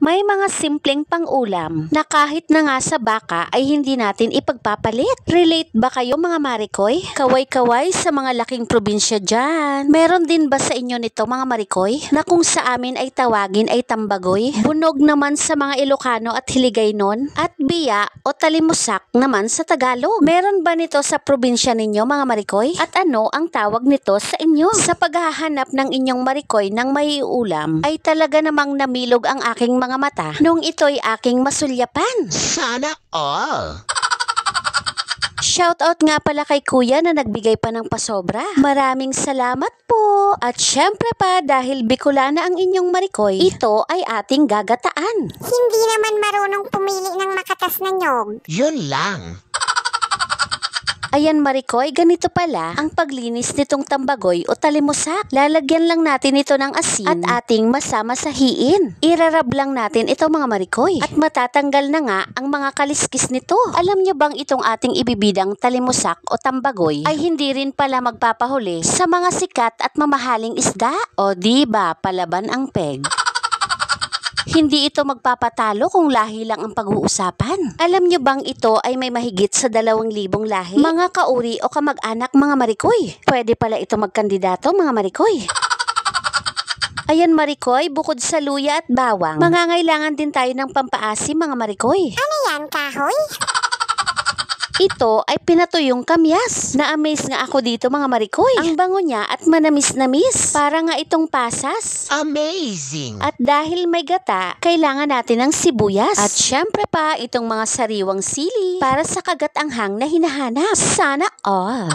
may mga simpleng pang-ulam na kahit na nga sa baka ay hindi natin ipagpapalit. Relate ba kayo mga marikoy? Kaway-kaway sa mga laking probinsya dyan. Meron din ba sa inyo nito mga marikoy na kung sa amin ay tawagin ay tambagoy? Bunog naman sa mga Ilocano at Hiligaynon? At biya o talimusak naman sa Tagalog. Meron ba nito sa probinsya ninyo mga marikoy? At ano ang tawag nito sa inyo? Sa paghahanap ng inyong marikoy ng may ulam ay talaga namang namilog ang aking mga mata nung ito'y aking masulyapan. Sana all! Shoutout nga pala kay kuya na nagbigay pa ng pasobra. Maraming salamat po. At syempre pa dahil Bicolana ang inyong marikoy, ito ay ating gagataan. Hindi naman marunong pumili ng makatas na nyog. Yun lang. Ayan marikoy, ganito pala ang paglinis nitong tambagoy o talimusak. Lalagyan lang natin ito ng asin at ating masama-sahiin. Irarab lang natin ito mga marikoy. At matatanggal na nga ang mga kaliskis nito. Alam nyo bang itong ating ibibidang talimusak o tambagoy ay hindi rin pala magpapahuli sa mga sikat at mamahaling isda? O diba, palaban ang peg. Hindi ito magpapatalo kung lahi lang ang pag-uusapan. Alam nyo bang ito ay may mahigit sa 2,000 lahi? Mga kauri o kamag-anak mga marikoy. Pwede pala ito magkandidato mga marikoy. Ayan marikoy, bukod sa luya at bawang, mangangailangan din tayo ng pampaasim mga marikoy. Ano yan, kahoy? Ito ay pinatuyong kamyas. Na-amaze nga ako dito mga marikoy. Ang bango niya at manamis-namis. Para nga itong pasas. Amazing! At dahil may gata, kailangan natin ng sibuyas. At syempre pa itong mga sariwang sili para sa kagat-anghang na hinahanap. Sana all!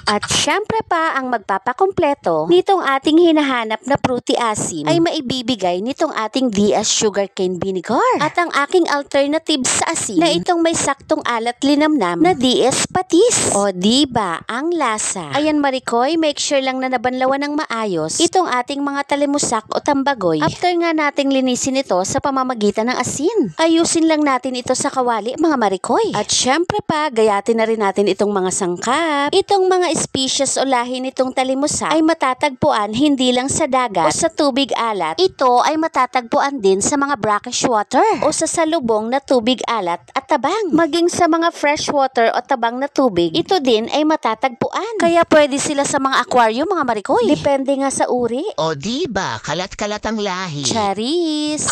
At syempre pa ang magpapakompleto nitong ating hinahanap na fruity asim ay maibibigay nitong ating DS sugarcane vinegar. At ang aking alternative sa asin na itong may saktong alat linamnam na DS patis. O diba ang lasa? Ayan marikoy, make sure lang na nabanlawan ng maayos itong ating mga talimusak o tambagoy. After nga nating linisin ito sa pamamagitan ng asin, ayusin lang natin ito sa kawali mga marikoy. At syempre pa, gayatin na rin natin itong mga sangkap. Itong mga species o lahi nitong talimusak ay matatagpuan hindi lang sa dagat o sa tubig alat. Ito ay matatagpuan din sa mga brackish water o sa salubong na tubig alat at tabang. Maging sa mga fresh water o tabang na tubig, ito din ay matatagpuan. Kaya pwede sila sa mga aquarium mga marikoy. Depende nga sa uri. O diba, kalat-kalat ang lahi. Charis!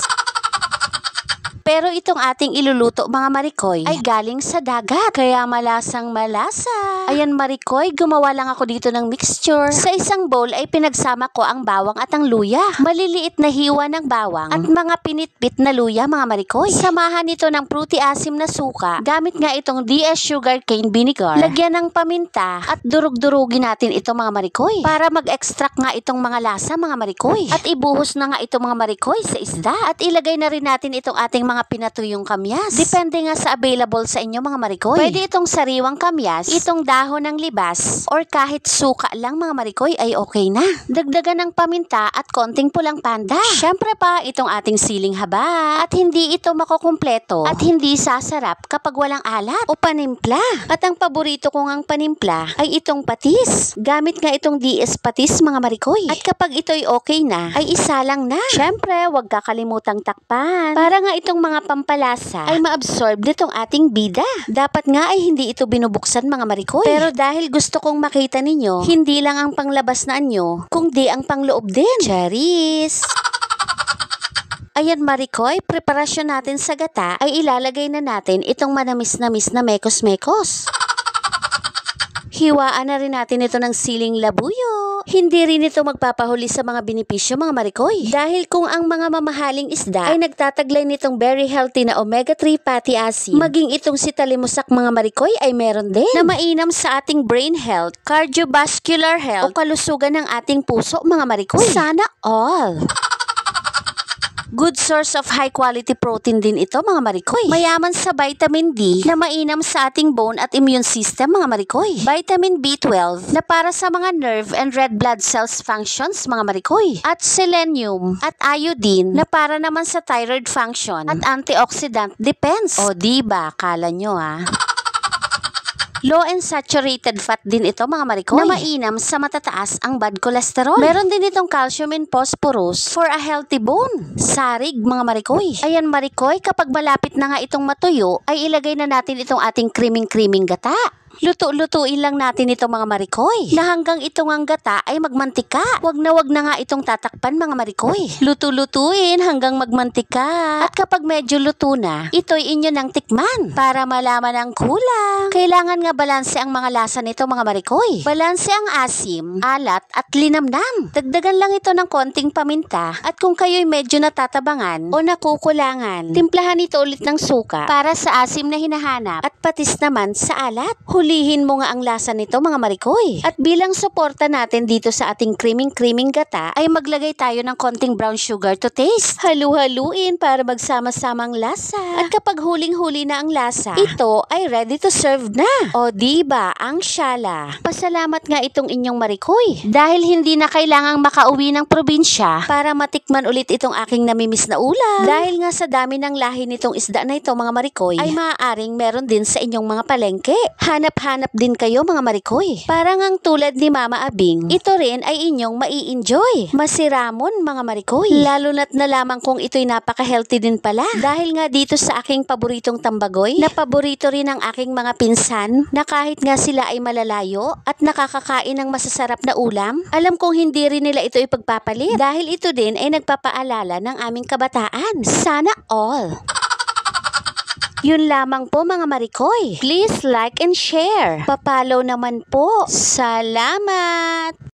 Pero itong ating iluluto mga marikoy ay galing sa dagat. Kaya malasang malasa. Ayan marikoy, gumawa lang ako dito ng mixture. Sa isang bowl ay pinagsama ko ang bawang at ang luya. Maliliit na hiwa ng bawang at mga pinitpit na luya mga marikoy. Samahan ito ng fruity asim na suka. Gamit nga itong DS sugarcane vinegar. Lagyan ng paminta at durug-durugin natin ito mga marikoy. Para mag-extract nga itong mga lasa mga marikoy. At ibuhos na nga itong mga marikoy sa isda. At ilagay na rin natin itong ating mga pinatuyong kamyas. Depende nga sa available sa inyo mga marikoy. Pwede itong sariwang kamyas, itong dahon ng libas, or kahit suka lang mga marikoy ay okay na. Dagdagan ng paminta at konting pulang panda. Syempre pa itong ating siling haba. At hindi ito makukumpleto at hindi sasarap kapag walang alat o panimpla. At ang paborito ko ngang panimpla ay itong patis. Gamit nga itong DS patis mga marikoy. At kapag ito'y okay na, ay isa lang na. Syempre, huwag kakalimutang takpan. Para nga itong mga pampalasa ay maabsorb nitong ating bida. Dapat nga ay hindi ito binubuksan mga marikoy. Pero dahil gusto kong makita ninyo, hindi lang ang panglabas na anyo, kundi ang pangloob din. Charis! Ayan marikoy, preparasyon natin sa gata ay ilalagay na natin itong manamis-namis na mekos-mekos. Hiwaan na rin natin ito ng siling labuyo. Hindi rin ito magpapahuli sa mga benepisyo mga marikoy. Dahil kung ang mga mamahaling isda ay nagtataglay nitong very healthy na omega-3 fatty acid, maging itong si talimusak mga marikoy ay meron din na mainam sa ating brain health, cardiovascular health o kalusugan ng ating puso mga marikoy. Sana all! Good source of high quality protein din ito mga marikoy. Mayaman sa vitamin D na mainam sa ating bone at immune system mga marikoy. Vitamin B12 na para sa mga nerve and red blood cells functions mga marikoy. At selenium at iodine na para naman sa thyroid function at antioxidant defense. O diba, kala nyo Low and saturated fat din ito mga marikoy, na mainam sa matataas ang bad cholesterol. Meron din itong calcium and phosphorus for a healthy bone. Sarig mga marikoy. Ayan marikoy, kapag malapit na nga itong matuyo, ay ilagay na natin itong ating creaming gata. Luto-lutuin lang natin itong mga marikoy, na hanggang itong ang gata ay magmantika. Wag na nga itong tatakpan mga marikoy. Luto-lutuin hanggang magmantika. At kapag medyo luto na, ito'y inyo ng tikman para malaman ang kulang. Kailangan nga balanse ang mga lasa nito mga marikoy. Balanse ang asim, alat at linamnam. Dagdagan lang ito ng konting paminta. At kung kayo'y medyo natatabangan o nakukulangan, timplahan ito ulit ng suka para sa asim na hinahanap at patis naman sa alat. Hulihin mo nga ang lasa nito mga marikoy. At bilang suporta natin dito sa ating creaming gata, ay maglagay tayo ng konting brown sugar to taste. Halu-haluin para magsama-samang lasa. At kapag huling-huli na ang lasa, ito ay ready to serve na. O diba, ang syala. Pasalamat nga itong inyong marikoy. Dahil hindi na kailangang makauwi ng probinsya para matikman ulit itong aking namimiss na ulam. Dahil nga sa dami ng lahi nitong isda na ito mga marikoy, ay maaaring meron din sa inyong mga palengke. Hanap din kayo mga marikoy. Parang ang tulad ni Mama Abing, ito rin ay inyong mai-enjoy. Masiramon mga marikoy. Lalo na't nalaman kong ito'y napaka-healthy din pala. Dahil nga dito sa aking paboritong tambagoy, na paborito rin ng aking mga pinsan, na kahit nga sila ay malalayo at nakakakain ng masasarap na ulam, alam kong hindi rin nila ito ipagpapalit. Dahil ito din ay nagpapaalala ng aming kabataan. Sana all! Yun lamang po mga marikoy. Please like and share. Papalo naman po. Salamat!